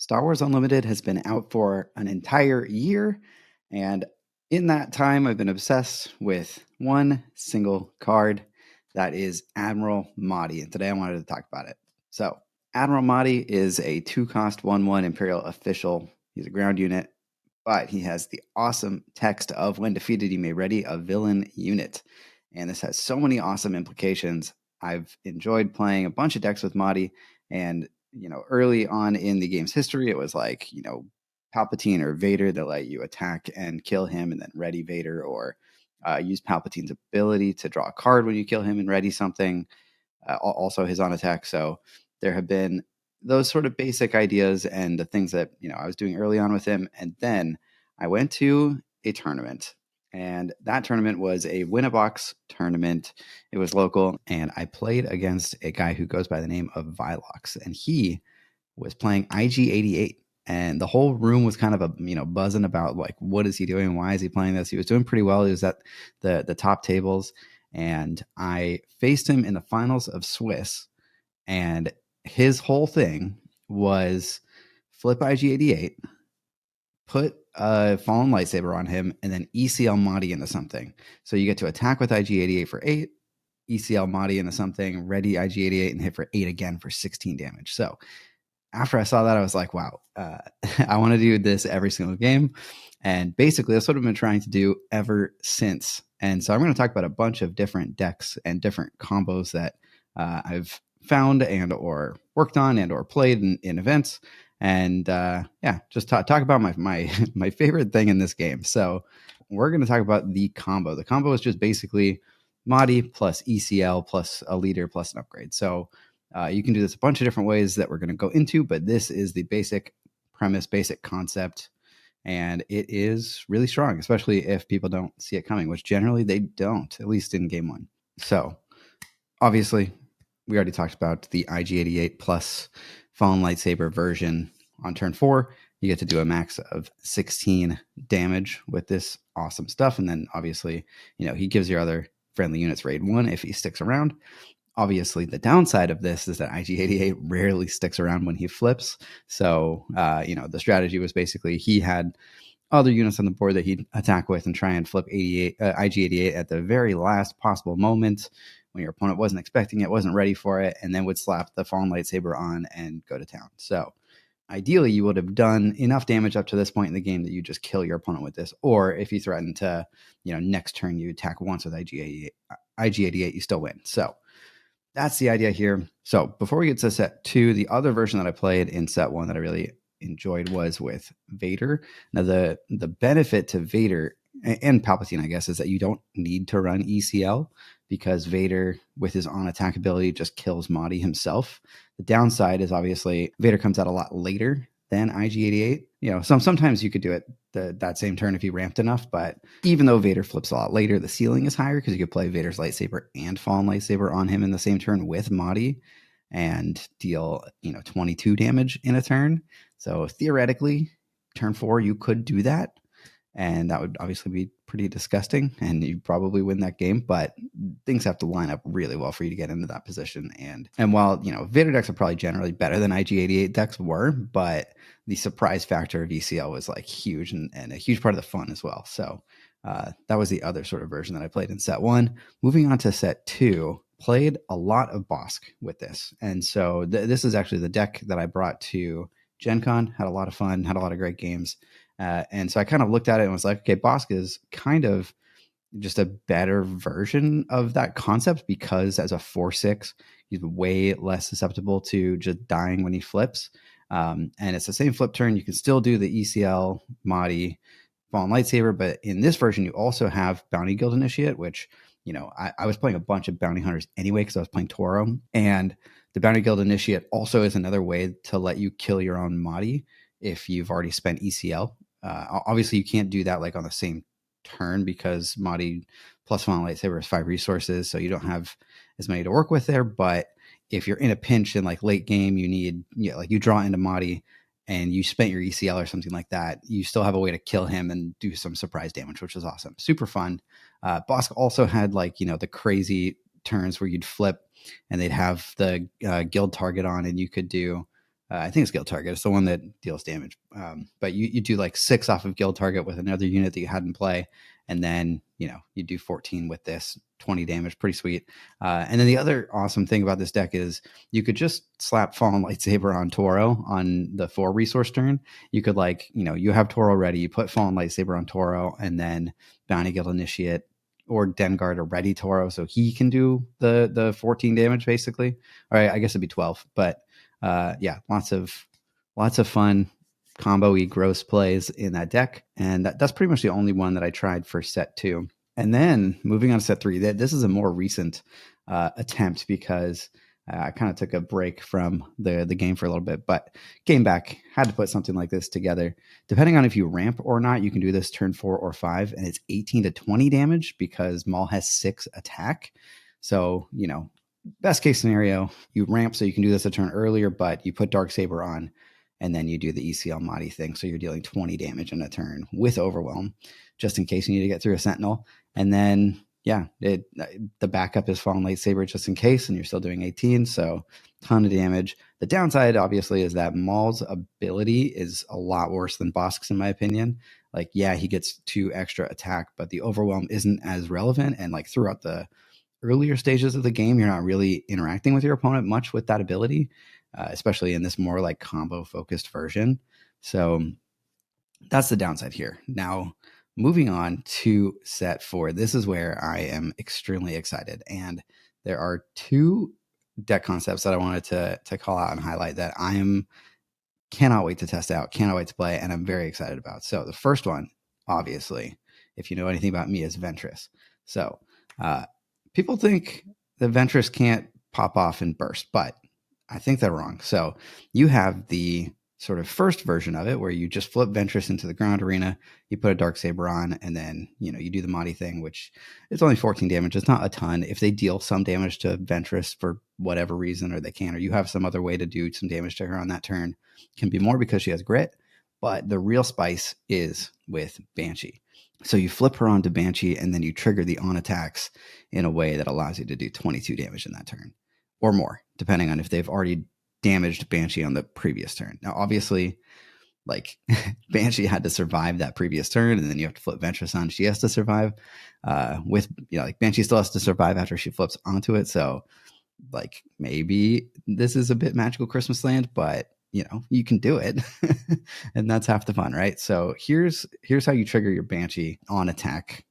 Star Wars Unlimited has been out for an entire year, and in that time, I've been obsessed with one single card that is Admiral Motti, and today I wanted to talk about it. So, Admiral Motti is a 2-cost 1/1 Imperial official. He's a ground unit, but he has the awesome text of when defeated, you may ready a villain unit. And this has so many awesome implications. I've enjoyed playing a bunch of decks with Motti, and early on in the game's history, it was like, Palpatine or Vader that let you attack and kill him and then ready Vader, or use Palpatine's ability to draw a card when you kill him and ready something. Also his on attack. So there have been those sort of basic ideas and the things that, I was doing early on with him. And then I went to a tournament, and that tournament was a win-a-box tournament. It was local, and I played against a guy who goes by the name of Vilox, and he was playing IG-88. And the whole room was kind of buzzing about like, what is he doing? Why is he playing this? He was doing pretty well. He was at the top tables, and I faced him in the finals of Swiss, and his whole thing was flip IG-88, put a fallen lightsaber on him, and then ECL Motti into something. So you get to attack with IG-88 for 8, ECL Motti into something, ready IG-88, and hit for 8 again for 16 damage. So after I saw that, I was like, wow, I want to do this every single game. And basically, that's what I've been trying to do ever since. And so I'm going to talk about a bunch of different decks and different combos that I've found and or worked on and or played in events. And just talk about my favorite thing in this game. So we're going to talk about the combo. The combo is just basically Motti plus ECL plus a leader plus an upgrade. So you can do this a bunch of different ways that we're going to go into, but this is the basic premise, basic concept, and it is really strong, especially if people don't see it coming, which generally they don't, at least in game one. So obviously, we already talked about the IG-88 plus Fallen Lightsaber version. On turn 4, you get to do a max of 16 damage with this awesome stuff. And then obviously, he gives your other friendly units raid 1 if he sticks around. Obviously, the downside of this is that IG-88 rarely sticks around when he flips. So, the strategy was basically he had other units on the board that he'd attack with and try and flip IG-88 at the very last possible moment when your opponent wasn't expecting it, wasn't ready for it, and then would slap the Fallen Lightsaber on and go to town. So ideally, you would have done enough damage up to this point in the game that you just kill your opponent with this. Or if you threaten to, next turn you attack once with IG-88, you still win. So that's the idea here. So before we get to set 2, the other version that I played in set 1 that I really enjoyed was with Vader. Now the benefit to Vader and Palpatine, I guess, is that you don't need to run ECL because Vader, with his on-attack ability, just kills Motti himself. The downside is obviously Vader comes out a lot later than IG-88. Sometimes you could do it that same turn if you ramped enough, but even though Vader flips a lot later, the ceiling is higher because you could play Vader's lightsaber and Fallen Lightsaber on him in the same turn with Motti and deal 22 damage in a turn. So theoretically, turn 4 you could do that, and that would obviously be pretty disgusting, and you probably win that game, but things have to line up really well for you to get into that position. And while, Vader decks are probably generally better than IG-88 decks were, but the surprise factor of ECL was like huge and a huge part of the fun as well. So that was the other sort of version that I played in set 1. Moving on to set 2, played a lot of Bosk with this. And so this is actually the deck that I brought to Gen Con, had a lot of fun, had a lot of great games. And so I kind of looked at it and was like, okay, Bosk is kind of just a better version of that concept because as a 4/6, he's way less susceptible to just dying when he flips. And it's the same flip turn. You can still do the ECL, Motti, Fallen Lightsaber, but in this version, you also have Bounty Guild Initiate, which, I was playing a bunch of Bounty Hunters anyway because I was playing Toro. And the Bounty Guild Initiate also is another way to let you kill your own Motti if you've already spent ECL. Obviously, you can't do that like on the same turn because Motti plus Fallen Lightsaber is 5 resources, so you don't have as many to work with there. But if you're in a pinch in like late game, you need you draw into Motti and you spent your ECL or something like that, you still have a way to kill him and do some surprise damage, which is awesome. Super fun. Bosk also had the crazy turns where you'd flip and they'd have the guild target on and you could do I think it's guild target. It's the one that deals damage. But you do like 6 off of guild target with another unit that you had in play. And then, you do 14 with this, 20 damage. Pretty sweet. And then the other awesome thing about this deck is you could just slap Fallen Lightsaber on Toro on the 4 resource turn. You could you have Toro ready. You put Fallen Lightsaber on Toro and then Bounty Guild Initiate or Denguard or ready Toro. So he can do the 14 damage basically. All right, I guess it'd be 12. But yeah, lots of fun combo-y gross plays in that deck. And that's pretty much the only one that I tried for set 2. And then moving on to set 3, this is a more recent attempt because I kind of took a break from the game for a little bit, but came back, had to put something like this together. Depending on if you ramp or not, you can do this turn 4 or 5, and it's 18 to 20 damage because Maul has 6 attack. So, best case scenario, you ramp so you can do this a turn earlier, but you put Darksaber on, and then you do the ECL Motti thing. So you're dealing 20 damage in a turn with Overwhelm, just in case you need to get through a Sentinel. And then, yeah, the backup is Fallen Lightsaber just in case, and you're still doing 18. So ton of damage. The downside, obviously, is that Maul's ability is a lot worse than Bosk's, in my opinion. Yeah, he gets 2 extra attack, but the Overwhelm isn't as relevant. And throughout the earlier stages of the game, you're not really interacting with your opponent much with that ability, especially in this more combo focused version. So that's the downside here. Now, moving on to set 4, this is where I am extremely excited. And there are 2 deck concepts that I wanted to call out and highlight that cannot wait to test out, cannot wait to play, and I'm very excited about. So the first one, obviously, if you know anything about me, is Ventress. So people think the Ventress can't pop off and burst, but I think they're wrong. So you have the sort of first version of it where you just flip Ventress into the ground arena, you put a Darksaber on, and then, you do the Motti thing, which is only 14 damage. It's not a ton. If they deal some damage to Ventress for whatever reason, or they can, or you have some other way to do some damage to her on that turn, can be more because she has grit. But the real spice is with Banshee. So you flip her onto Banshee, and then you trigger the on attacks in a way that allows you to do 22 damage in that turn or more, depending on if they've already damaged Banshee on the previous turn. Now, obviously, Banshee had to survive that previous turn, and then you have to flip Ventress on. She has to survive Banshee still has to survive after she flips onto it. So maybe this is a bit Magical Christmas Land, but you can do it. And that's half the fun, right? So here's how you trigger your Banshee on attack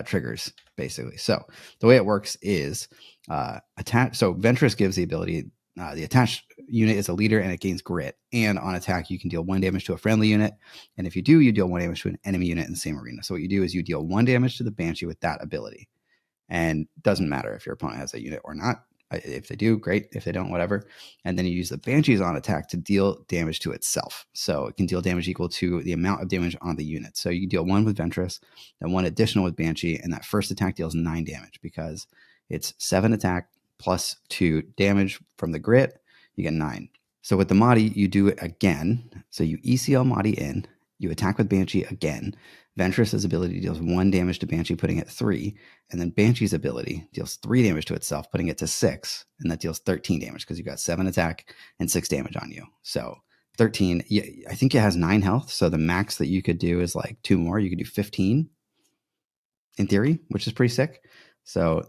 triggers, basically. So the way it works is attach. So Ventress gives the ability, the attached unit is a leader and it gains grit. And on attack, you can deal 1 damage to a friendly unit. And if you do, you deal 1 damage to an enemy unit in the same arena. So what you do is you deal 1 damage to the Banshee with that ability. And it doesn't matter if your opponent has a unit or not. If they do, great. If they don't, whatever. And then you use the Banshee's on attack to deal damage to itself. So it can deal damage equal to the amount of damage on the unit. So you deal 1 with Ventress, then 1 additional with Banshee, and that first attack deals 9 damage because it's 7 attack plus 2 damage from the grit. You get 9. So with the Motti, you do it again. So you ECL Motti in, you attack with Banshee again. Ventress's ability deals 1 damage to Banshee, putting it 3. And then Banshee's ability deals 3 damage to itself, putting it to 6. And that deals 13 damage because you got 7 attack and 6 damage on you. So 13, I think it has 9 health. So the max that you could do is 2 more. You could do 15 in theory, which is pretty sick. So,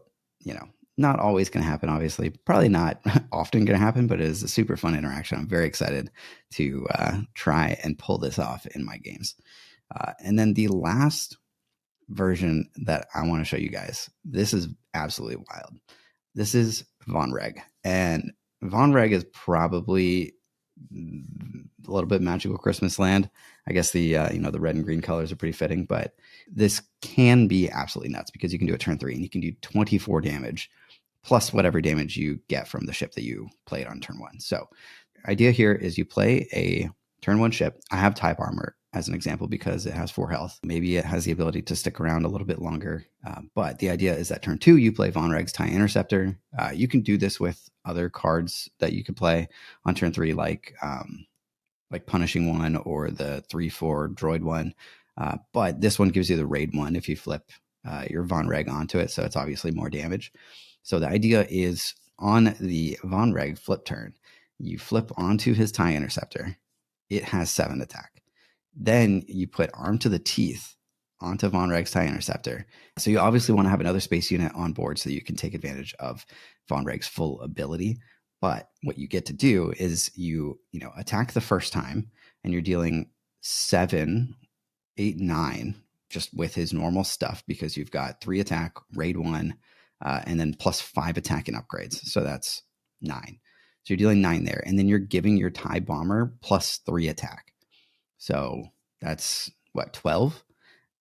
not always going to happen, obviously. Probably not often going to happen, but it is a super fun interaction. I'm very excited to try and pull this off in my games. And then the last version that I want to show you guys, this is absolutely wild. This is Vonreg. And Vonreg is probably a little bit Magical Christmas Land. I guess the the red and green colors are pretty fitting, but this can be absolutely nuts because you can do a turn 3 and you can do 24 damage plus whatever damage you get from the ship that you played on turn 1. So idea here is you play a turn 1 ship. I have type armor as an example because it has 4 health. Maybe it has the ability to stick around a little bit longer. But the idea is that turn 2, you play Vonreg's TIE Interceptor. You can do this with other cards that you could play on turn 3, like Punishing One or the 3/4 Droid One. But this one gives you the Raid One if you flip your Vonreg onto it. So it's obviously more damage. So the idea is on the Vonreg flip turn, you flip onto his TIE Interceptor. It has 7 attack. Then you put Arm to the Teeth onto Vonreg's TIE Interceptor. So you obviously want to have another space unit on board so that you can take advantage of Vonreg's full ability. But what you get to do is you attack the first time, and you're dealing 7, 8, 9 just with his normal stuff, because you've got 3 attack, raid 1, and then plus 5 attack and upgrades. So that's 9. So you're dealing 9 there. And then you're giving your TIE Bomber plus 3 attack. So that's what, 12?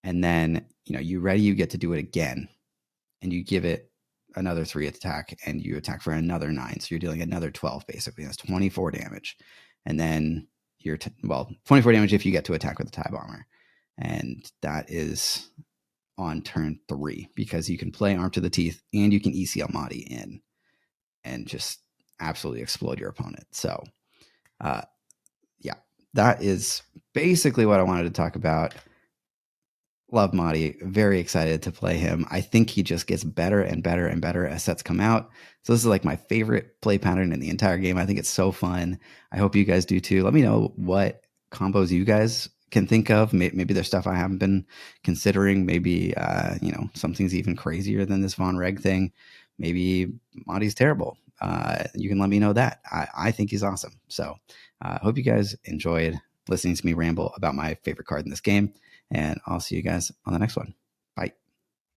And then, you get to do it again, and you give it another 3 attack, and you attack for another 9. So you're dealing another 12, basically. That's 24 damage. And then 24 damage if you get to attack with the TIE Bomber. And that is on turn 3, because you can play Arm to the Teeth and you can ECL Motti in and just absolutely explode your opponent. So, that is basically what I wanted to talk about. Love Motti. Very excited to play him. I think he just gets better and better and better as sets come out. So this is like my favorite play pattern in the entire game. I think it's so fun. I hope you guys do too. Let me know what combos you guys can think of. Maybe there's stuff I haven't been considering. Maybe, something's even crazier than this Vonreg thing. Maybe Motti's terrible. You can let me know that. I think he's awesome. So I hope you guys enjoyed listening to me ramble about my favorite card in this game, and I'll see you guys on the next one.